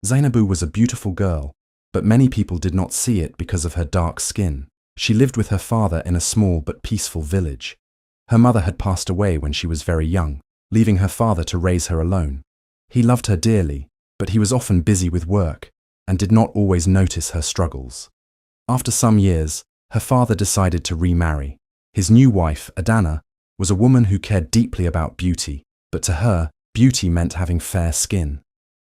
Zainabu was a beautiful girl, but many people did not see it because of her dark skin. She lived with her father in a small but peaceful village. Her mother had passed away when she was very young, leaving her father to raise her alone. He loved her dearly, but he was often busy with work and did not always notice her struggles. After some years, her father decided to remarry. His new wife, Adana, was a woman who cared deeply about beauty, but to her, beauty meant having fair skin.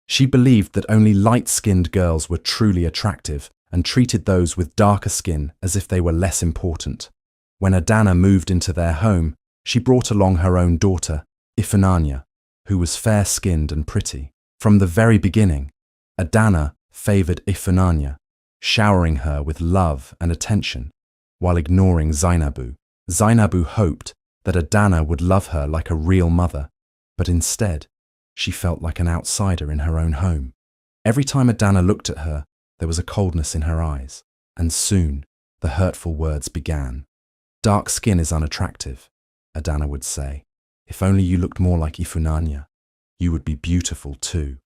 She believed that only light-skinned girls were truly attractive and treated those with darker skin as if they were less important. When Adana moved into their home, she brought along her own daughter, Ifunanya, who was fair-skinned and pretty. From the very beginning, Adana favored Ifunanya, showering her with love and attention, while ignoring Zainabu. Zainabu hoped that Adana would love her like a real mother, but instead, she felt like an outsider in her own home. Every time Adana looked at her, there was a coldness in her eyes, and soon the hurtful words began. "Dark skin is unattractive," Adana would say. "If only you looked more like Ifunanya, you would be beautiful too."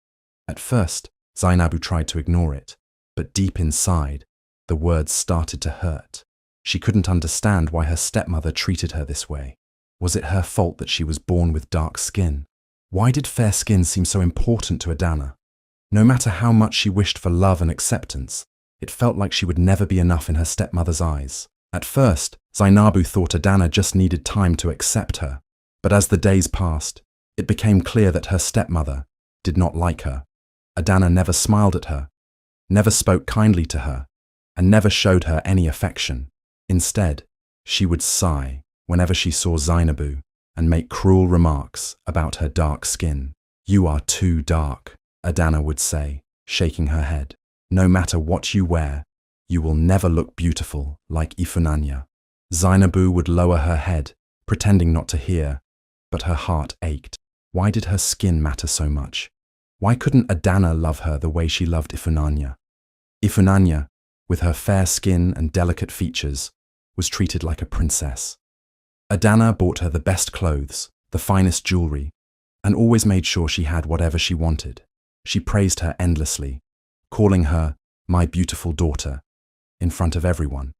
At first, Zainabu tried to ignore it, but deep inside, the words started to hurt. She couldn't understand why her stepmother treated her this way. Was it her fault that she was born with dark skin? Why did fair skin seem so important to Adana? No matter how much she wished for love and acceptance, it felt like she would never be enough in her stepmother's eyes. At first, Zainabu thought Adana just needed time to accept her, but as the days passed, it became clear that her stepmother did not like her. Adana never smiled at her, never spoke kindly to her, and never showed her any affection. Instead, she would sigh whenever she saw Zainabu and make cruel remarks about her dark skin. "You are too dark," Adana would say, shaking her head. "No matter what you wear, you will never look beautiful like Ifunanya." Zainabu would lower her head, pretending not to hear, but her heart ached. Why did her skin matter so much? Why couldn't Adana love her the way she loved Ifunanya? Ifunanya, with her fair skin and delicate features, was treated like a princess. Adana bought her the best clothes, the finest jewelry, and always made sure she had whatever she wanted. She praised her endlessly, calling her "my beautiful daughter" in front of everyone.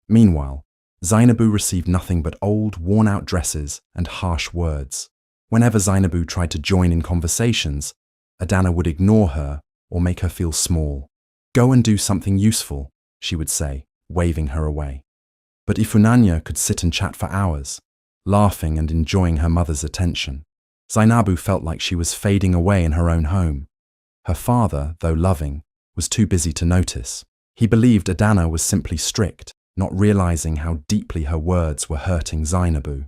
Meanwhile, Zainabu received nothing but old, worn-out dresses and harsh words. Whenever Zainabu tried to join in conversations, Adana would ignore her or make her feel small. "Go and do something useful," she would say, waving her away. But Ifunanya could sit and chat for hours, laughing and enjoying her mother's attention. Zainabu felt like she was fading away in her own home. Her father, though loving, was too busy to notice. He believed Adana was simply strict, not realizing how deeply her words were hurting Zainabu.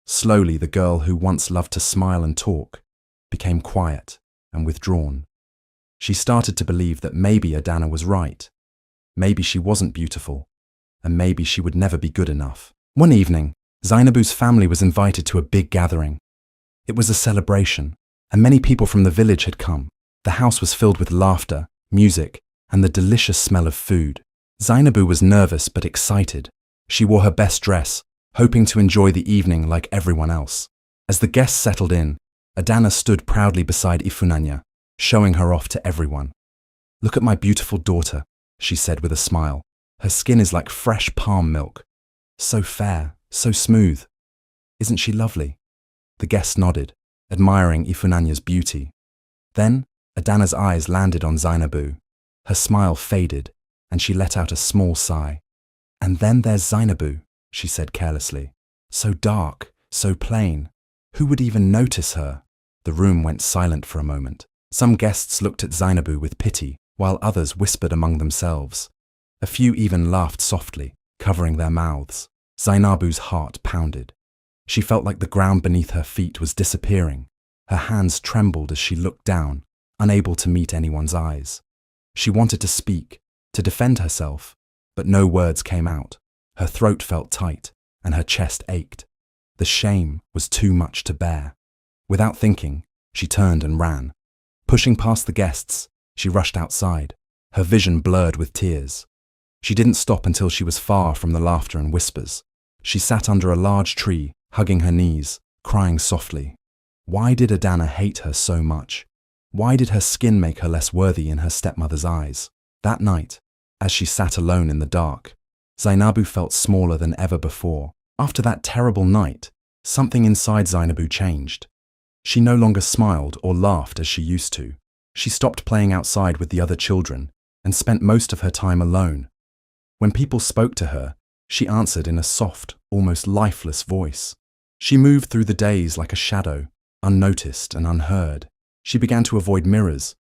Slowly, the girl who once loved to smile and talk became quiet and withdrawn. She started to believe that maybe Adana was right. Maybe she wasn't beautiful, and maybe she would never be good enough. One evening, Zainabu's family was invited to a big gathering. It was a celebration, and many people from the village had come. The house was filled with laughter, music, and the delicious smell of food. Zainabu was nervous but excited. She wore her best dress, hoping to enjoy the evening like everyone else. As the guests settled in, Adana stood proudly beside Ifunanya, showing her off to everyone. "Look at my beautiful daughter," she said with a smile. "Her skin is like fresh palm milk. So fair, so smooth. Isn't she lovely?" The guests nodded, admiring Ifunanya's beauty. Then, Adana's eyes landed on Zainabu. Her smile faded, and she let out a small sigh. "And then there's Zainabu," she said carelessly. "So dark, so plain. Who would even notice her?" The room went silent for a moment. Some guests looked at Zainabu with pity, while others whispered among themselves. A few even laughed softly, covering their mouths. Zainabu's heart pounded. She felt like the ground beneath her feet was disappearing. Her hands trembled as she looked down, unable to meet anyone's eyes. She wanted to speak, to defend herself, but no words came out. Her throat felt tight, and her chest ached. The shame was too much to bear. Without thinking, she turned and ran. Pushing past the guests, she rushed outside, her vision blurred with tears. She didn't stop until she was far from the laughter and whispers. She sat under a large tree, hugging her knees, crying softly. Why did Adana hate her so much? Why did her skin make her less worthy in her stepmother's eyes? That night, as she sat alone in the dark, Zainabu felt smaller than ever before. After that terrible night, something inside Zainabu changed. She no longer smiled or laughed as she used to. She stopped playing outside with the other children and spent most of her time alone. When people spoke to her, she answered in a soft, almost lifeless voice. She moved through the days like a shadow, unnoticed and unheard. She began to avoid mirrors.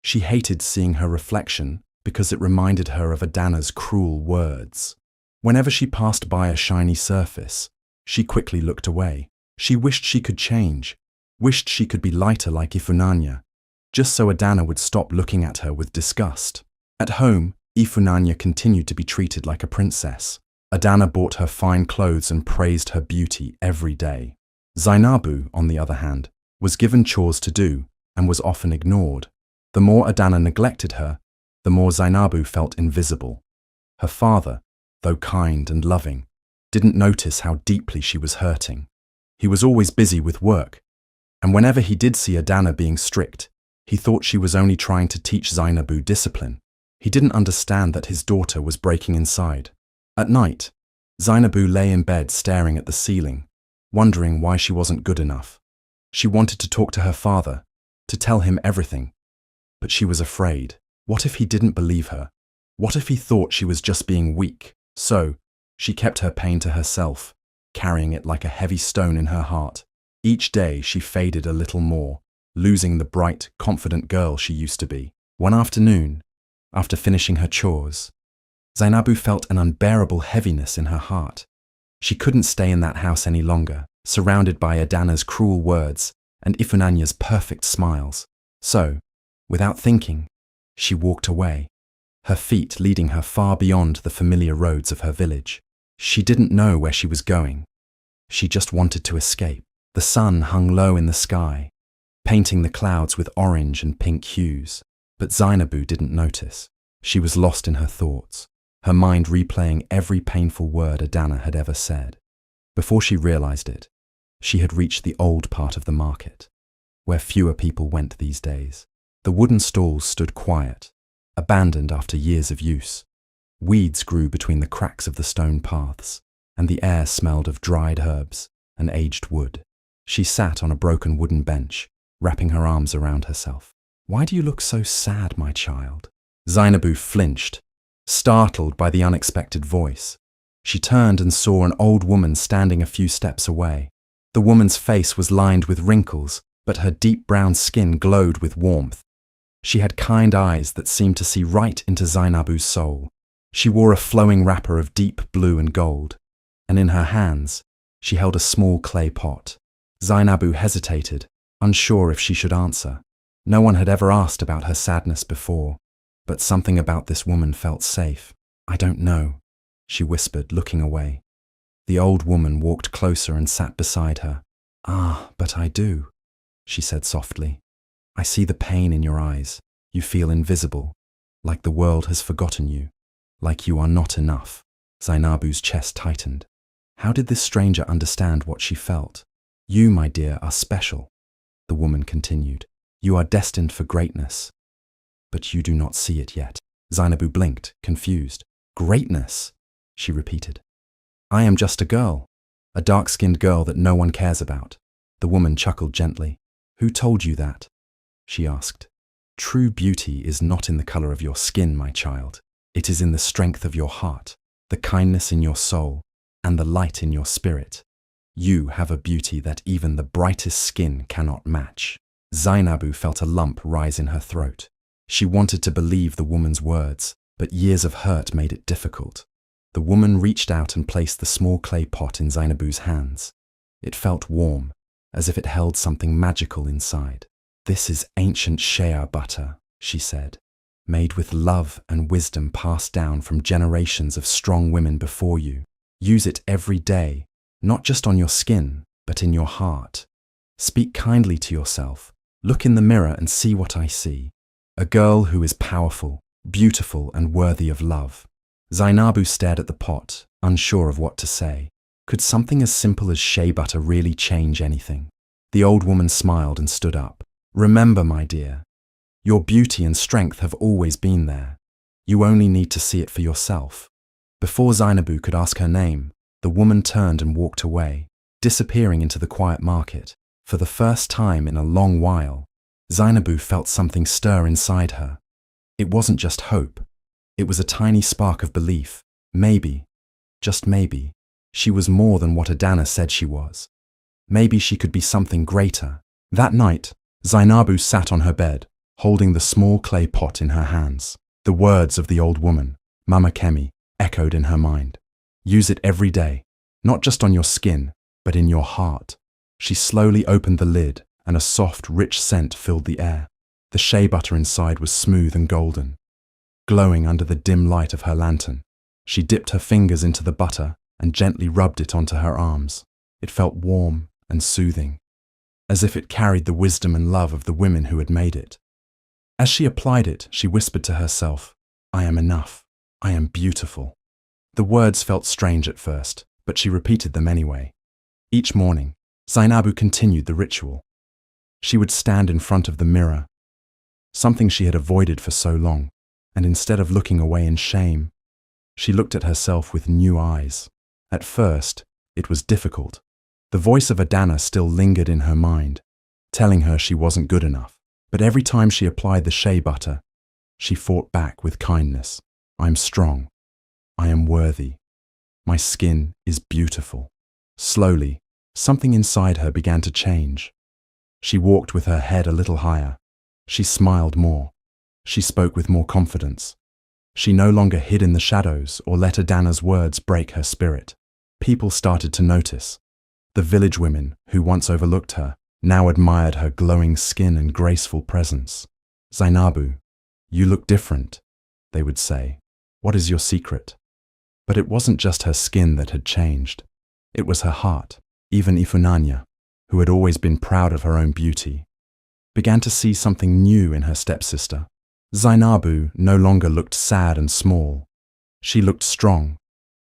She hated seeing her reflection because it reminded her of Adana's cruel words. Whenever she passed by a shiny surface, she quickly looked away. She wished she could change, wished she could be lighter like Ifunanya, just so Adana would stop looking at her with disgust. At home, Ifunanya continued to be treated like a princess. Adana bought her fine clothes and praised her beauty every day. Zainabu, on the other hand, was given chores to do and was often ignored. The more Adana neglected her, the more Zainabu felt invisible. Her father, though kind and loving, didn't notice how deeply she was hurting. He was always busy with work, and whenever he did see Adana being strict, he thought she was only trying to teach Zainabu discipline. He didn't understand that his daughter was breaking inside. At night, Zainabu lay in bed staring at the ceiling, wondering why she wasn't good enough. She wanted to talk to her father, to tell him everything, but she was afraid. What if he didn't believe her? What if he thought she was just being weak? So, she kept her pain to herself, carrying it like a heavy stone in her heart. Each day she faded a little more, losing the bright, confident girl she used to be. One afternoon, after finishing her chores, Zainabu felt an unbearable heaviness in her heart. She couldn't stay in that house any longer, surrounded by Adana's cruel words and Ifunanya's perfect smiles. So, without thinking, she walked away, her feet leading her far beyond the familiar roads of her village. She didn't know where she was going. She just wanted to escape. The sun hung low in the sky, painting the clouds with orange and pink hues. But Zainabu didn't notice. She was lost in her thoughts, her mind replaying every painful word Adana had ever said. Before she realized it, she had reached the old part of the market, where fewer people went these days. The wooden stalls stood quiet, abandoned after years of use. Weeds grew between the cracks of the stone paths, and the air smelled of dried herbs and aged wood. She sat on a broken wooden bench, wrapping her arms around herself. "Why do you look so sad, my child?" Zainabu flinched, startled by the unexpected voice. She turned and saw an old woman standing a few steps away. The woman's face was lined with wrinkles, but her deep brown skin glowed with warmth. She had kind eyes that seemed to see right into Zainabu's soul. She wore a flowing wrapper of deep blue and gold, and in her hands, she held a small clay pot. Zainabu hesitated, unsure if she should answer. No one had ever asked about her sadness before, but something about this woman felt safe. "I don't know," she whispered, looking away. The old woman walked closer and sat beside her. "Ah, but I do," she said softly. "I see the pain in your eyes. You feel invisible, like the world has forgotten you, like you are not enough." Zainabu's chest tightened. How did this stranger understand what she felt? "You, my dear, are special," the woman continued. "You are destined for greatness, but you do not see it yet." Zainabu blinked, confused. "Greatness?" she repeated. "I am just a girl, a dark-skinned girl that no one cares about." The woman chuckled gently. "Who told you that?" she asked. "True beauty is not in the color of your skin, my child. It is in the strength of your heart, the kindness in your soul, and the light in your spirit. You have a beauty that even the brightest skin cannot match." Zainabu felt a lump rise in her throat. She wanted to believe the woman's words, but years of hurt made it difficult. The woman reached out and placed the small clay pot in Zainabu's hands. It felt warm, as if it held something magical inside. "This is ancient shea butter," she said, "made with love and wisdom passed down from generations of strong women before you. Use it every day, not just on your skin, but in your heart. Speak kindly to yourself. Look in the mirror and see what I see. A girl who is powerful, beautiful, and worthy of love." Zainabu stared at the pot, unsure of what to say. Could something as simple as shea butter really change anything? The old woman smiled and stood up. Remember, my dear, your beauty and strength have always been there. You only need to see it for yourself." Before Zainabu could ask her name, the woman turned and walked away, disappearing into the quiet market. For the first time in a long while, Zainabu felt something stir inside her. It wasn't just hope. It was a tiny spark of belief. Maybe, just maybe, she was more than what Adana said she was. Maybe she could be something greater. That night, Zainabu sat on her bed, holding the small clay pot in her hands. The words of the old woman, Mama Kemi, echoed in her mind. Use it every day, not just on your skin, but in your heart. She slowly opened the lid, and a soft, rich scent filled the air. The shea butter inside was smooth and golden, glowing under the dim light of her lantern. She dipped her fingers into the butter and gently rubbed it onto her arms. It felt warm and soothing, as if it carried the wisdom and love of the women who had made it. As she applied it, she whispered to herself, "I am enough. I am beautiful." The words felt strange at first, but she repeated them anyway. Each morning, Zainabu continued the ritual. She would stand in front of the mirror, something she had avoided for so long, and instead of looking away in shame, she looked at herself with new eyes. At first, it was difficult. The voice of Adana still lingered in her mind, telling her she wasn't good enough. But every time she applied the shea butter, she fought back with kindness. "I'm strong. I am worthy. My skin is beautiful." Slowly, something inside her began to change. She walked with her head a little higher. She smiled more. She spoke with more confidence. She no longer hid in the shadows or let Adana's words break her spirit. People started to notice. The village women, who once overlooked her, now admired her glowing skin and graceful presence. "Zainabu, you look different," they would say. "What is your secret?" But it wasn't just her skin that had changed. It was her heart. Even Ifunanya, who had always been proud of her own beauty, began to see something new in her stepsister. Zainabu no longer looked sad and small. She looked strong,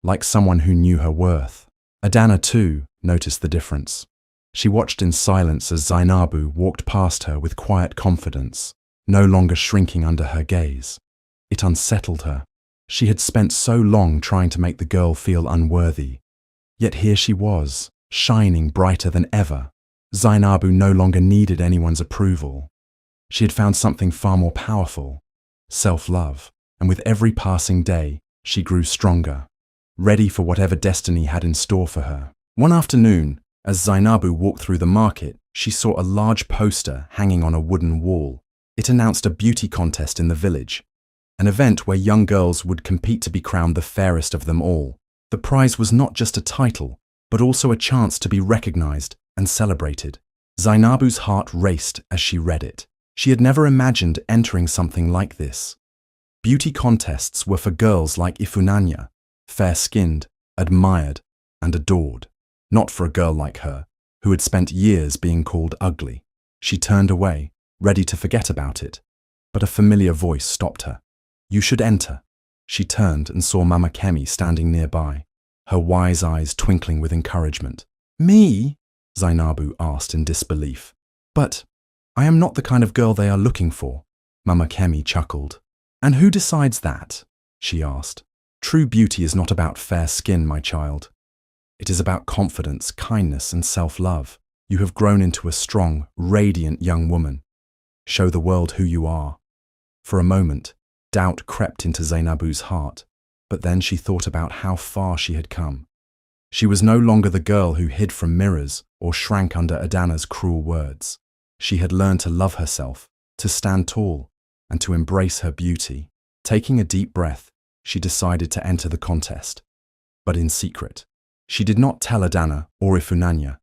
like someone who knew her worth. Adana, too, noticed the difference. She watched in silence as Zainabu walked past her with quiet confidence, no longer shrinking under her gaze. It unsettled her. She had spent so long trying to make the girl feel unworthy. Yet here she was, shining brighter than ever. Zainabu no longer needed anyone's approval. She had found something far more powerful, self-love, and with every passing day, she grew stronger, ready for whatever destiny had in store for her. One afternoon, as Zainabu walked through the market, she saw a large poster hanging on a wooden wall. It announced a beauty contest in the village, an event where young girls would compete to be crowned the fairest of them all. The prize was not just a title, but also a chance to be recognized and celebrated. Zainabu's heart raced as she read it. She had never imagined entering something like this. Beauty contests were for girls like Ifunanya, fair-skinned, admired, and adored, not for a girl like her, who had spent years being called ugly. She turned away, ready to forget about it, but a familiar voice stopped her. "You should enter." She turned and saw Mama Kemi standing nearby, her wise eyes twinkling with encouragement. "Me?" Zainabu asked in disbelief. "But I am not the kind of girl they are looking for," Mama Kemi chuckled. "And who decides that?" she asked. "True beauty is not about fair skin, my child. It is about confidence, kindness, and self-love. You have grown into a strong, radiant young woman. Show the world who you are." For a moment, doubt crept into Zainabu's heart, but then she thought about how far she had come. She was no longer the girl who hid from mirrors or shrank under Adana's cruel words. She had learned to love herself, to stand tall, and to embrace her beauty. Taking a deep breath, she decided to enter the contest, but in secret. She did not tell Adana or Ifunanya,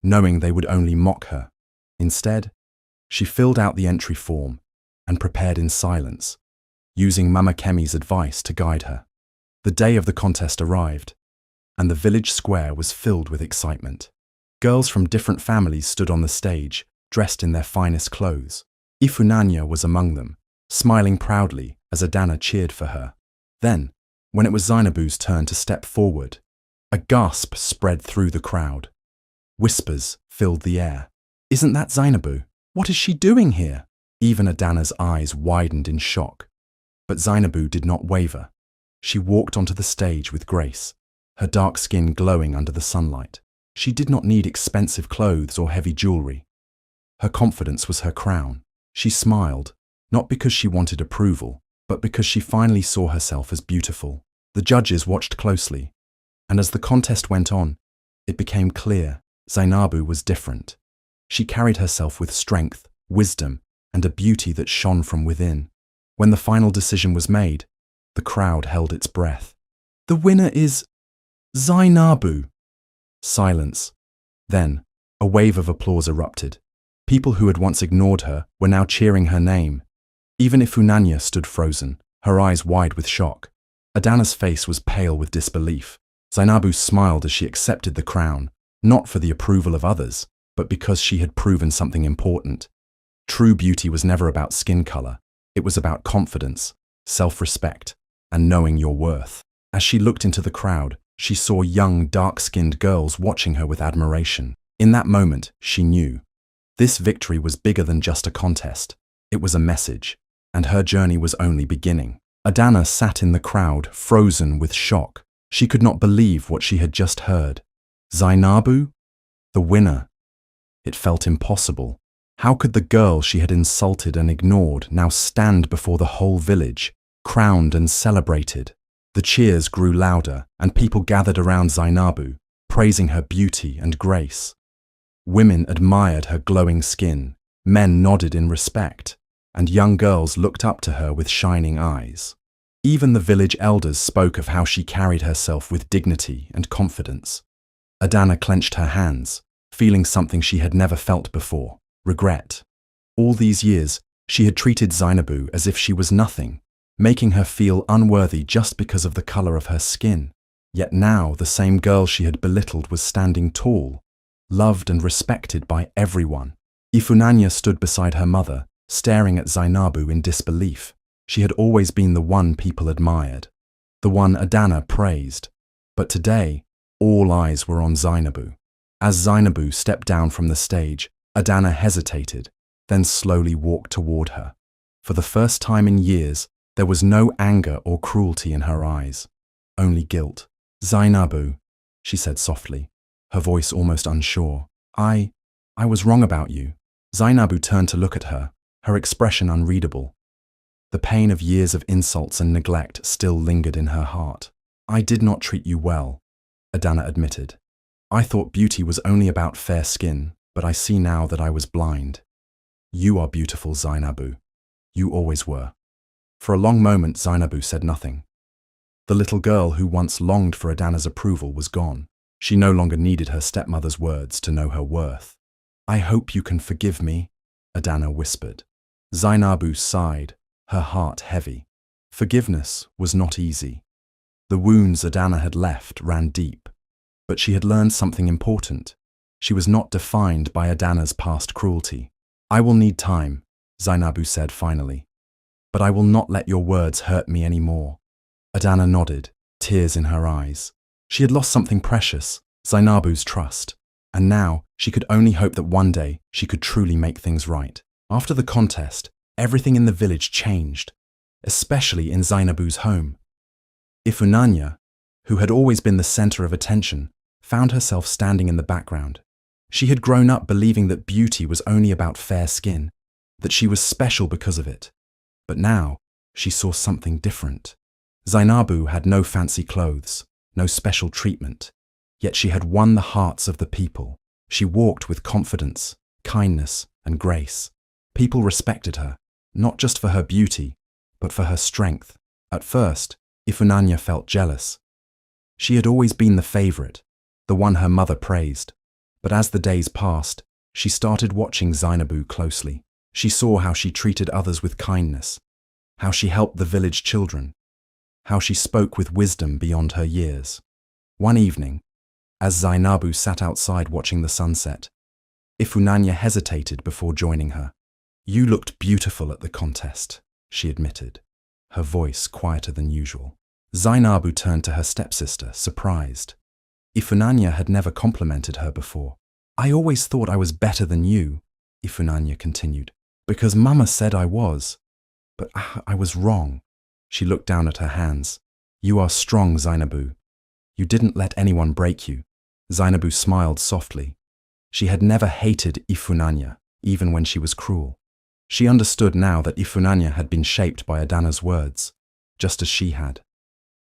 knowing they would only mock her. Instead, she filled out the entry form and prepared in silence, using Mama Kemi's advice to guide her. The day of the contest arrived, and the village square was filled with excitement. Girls from different families stood on the stage, dressed in their finest clothes. Ifunanya was among them, smiling proudly as Adana cheered for her. Then, when it was Zainabu's turn to step forward, a gasp spread through the crowd. Whispers filled the air. "Isn't that Zainabu? What is she doing here? Even Adana's eyes widened in shock. But Zainabu did not waver. She walked onto the stage with grace, her dark skin glowing under the sunlight. She did not need expensive clothes or heavy jewelry. Her confidence was her crown. She smiled, not because she wanted approval, but because she finally saw herself as beautiful. The judges watched closely, and as the contest went on, it became clear Zainabu was different. She carried herself with strength, wisdom, and a beauty that shone from within. When the final decision was made, the crowd held its breath. The winner is Zainabu. Silence. Then, a wave of applause erupted. People who had once ignored her were now cheering her name. Even Ifunanya stood frozen, her eyes wide with shock. Adana's face was pale with disbelief. Zainabu smiled as she accepted the crown, not for the approval of others, but because she had proven something important. True beauty was never about skin color. It was about confidence, self-respect, and knowing your worth. As she looked into the crowd, she saw young, dark-skinned girls watching her with admiration. In that moment, she knew. This victory was bigger than just a contest. It was a message, and her journey was only beginning. Adana sat in the crowd, frozen with shock. She could not believe what she had just heard. Zainabu? The winner. It felt impossible. How could the girl she had insulted and ignored now stand before the whole village, crowned and celebrated? The cheers grew louder, and people gathered around Zainabu, praising her beauty and grace. Women admired her glowing skin, men nodded in respect, and young girls looked up to her with shining eyes. Even the village elders spoke of how she carried herself with dignity and confidence. Adana clenched her hands, feeling something she had never felt before: regret. All these years, she had treated Zainabu as if she was nothing, making her feel unworthy just because of the color of her skin. Yet now the same girl she had belittled was standing tall, loved and respected by everyone. Ifunanya stood beside her mother, staring at Zainabu in disbelief. She had always been the one people admired, the one Adana praised. But today, all eyes were on Zainabu. As Zainabu stepped down from the stage, Adana hesitated, then slowly walked toward her. For the first time in years, there was no anger or cruelty in her eyes, only guilt. Zainabu, she said softly, her voice almost unsure. I was wrong about you. Zainabu turned to look at her, her expression unreadable. The pain of years of insults and neglect still lingered in her heart. I did not treat you well, Adana admitted. I thought beauty was only about fair skin, but I see now that I was blind. You are beautiful, Zainabu. You always were. For a long moment, Zainabu said nothing. The little girl who once longed for Adana's approval was gone. She no longer needed her stepmother's words to know her worth. I hope you can forgive me, Adana whispered. Zainabu sighed, her heart heavy. Forgiveness was not easy. The wounds Adana had left ran deep, but she had learned something important. She was not defined by Adana's past cruelty. I will need time, Zainabu said finally, but I will not let your words hurt me anymore. Adana nodded, tears in her eyes. She had lost something precious, Zainabu's trust, and now she could only hope that one day she could truly make things right. After the contest, everything in the village changed, especially in Zainabu's home. Ifunanya, who had always been the center of attention, found herself standing in the background. She had grown up believing that beauty was only about fair skin, that she was special because of it. But now, she saw something different. Zainabu had no fancy clothes, no special treatment, yet she had won the hearts of the people. She walked with confidence, kindness, and grace. People respected her, not just for her beauty, but for her strength. At first, Ifunanya felt jealous. She had always been the favorite, the one her mother praised. But as the days passed, she started watching Zainabu closely. She saw how she treated others with kindness, how she helped the village children, how she spoke with wisdom beyond her years. One evening, as Zainabu sat outside watching the sunset, Ifunanya hesitated before joining her. You looked beautiful at the contest, she admitted, her voice quieter than usual. Zainabu turned to her stepsister, surprised. Ifunanya had never complimented her before. I always thought I was better than you, Ifunanya continued. Because Mama said I was. But I was wrong. She looked down at her hands. You are strong, Zainabu. You didn't let anyone break you. Zainabu smiled softly. She had never hated Ifunanya, even when she was cruel. She understood now that Ifunanya had been shaped by Adana's words, just as she had.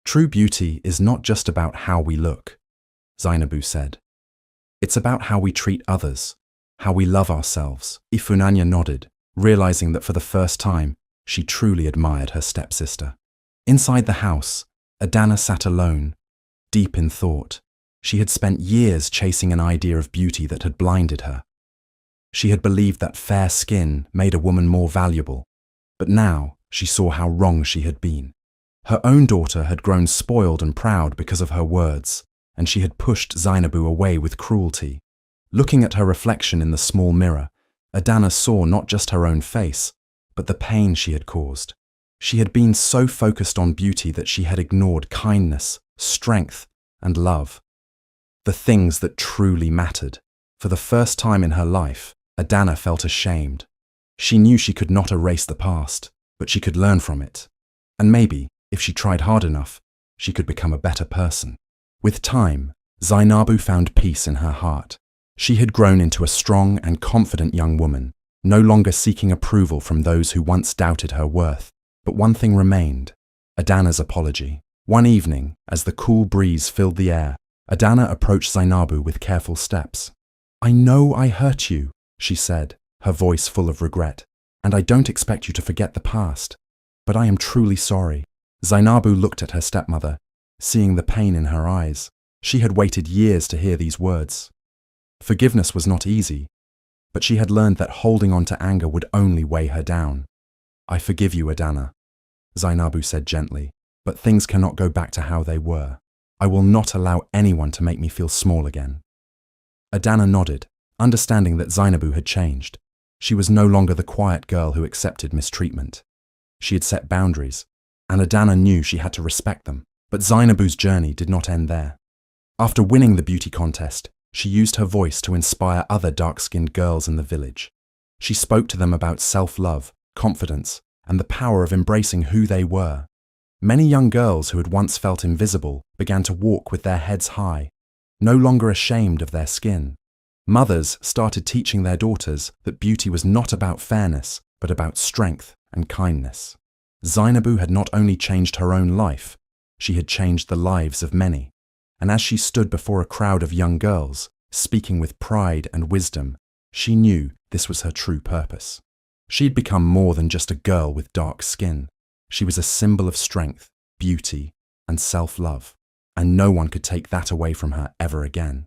True beauty is not just about how we look, Zainabu said. It's about how we treat others, how we love ourselves. Ifunanya nodded, realizing that for the first time, she truly admired her stepsister. Inside the house, Adana sat alone, deep in thought. She had spent years chasing an idea of beauty that had blinded her. She had believed that fair skin made a woman more valuable, but now she saw how wrong she had been. Her own daughter had grown spoiled and proud because of her words, and she had pushed Zainabu away with cruelty. Looking at her reflection in the small mirror, Adana saw not just her own face, but the pain she had caused. She had been so focused on beauty that she had ignored kindness, strength, and love. The things that truly mattered. For the first time in her life, Adana felt ashamed. She knew she could not erase the past, but she could learn from it. And maybe, if she tried hard enough, she could become a better person. With time, Zainabu found peace in her heart. She had grown into a strong and confident young woman, no longer seeking approval from those who once doubted her worth. But one thing remained, Adana's apology. One evening, as the cool breeze filled the air, Adana approached Zainabu with careful steps. I know I hurt you, she said, her voice full of regret, and I don't expect you to forget the past. But I am truly sorry. Zainabu looked at her stepmother, seeing the pain in her eyes. She had waited years to hear these words. Forgiveness was not easy, but she had learned that holding on to anger would only weigh her down. I forgive you, Adana, Zainabu said gently, but things cannot go back to how they were. I will not allow anyone to make me feel small again. Adana nodded, understanding that Zainabu had changed. She was no longer the quiet girl who accepted mistreatment. She had set boundaries, and Adana knew she had to respect them. But Zainabu's journey did not end there. After winning the beauty contest, she used her voice to inspire other dark-skinned girls in the village. She spoke to them about self-love, confidence, and the power of embracing who they were. Many young girls who had once felt invisible began to walk with their heads high, no longer ashamed of their skin. Mothers started teaching their daughters that beauty was not about fairness, but about strength and kindness. Zainabu had not only changed her own life, she had changed the lives of many. And as she stood before a crowd of young girls, speaking with pride and wisdom, she knew this was her true purpose. She'd become more than just a girl with dark skin. She was a symbol of strength, beauty, and self-love, and no one could take that away from her ever again.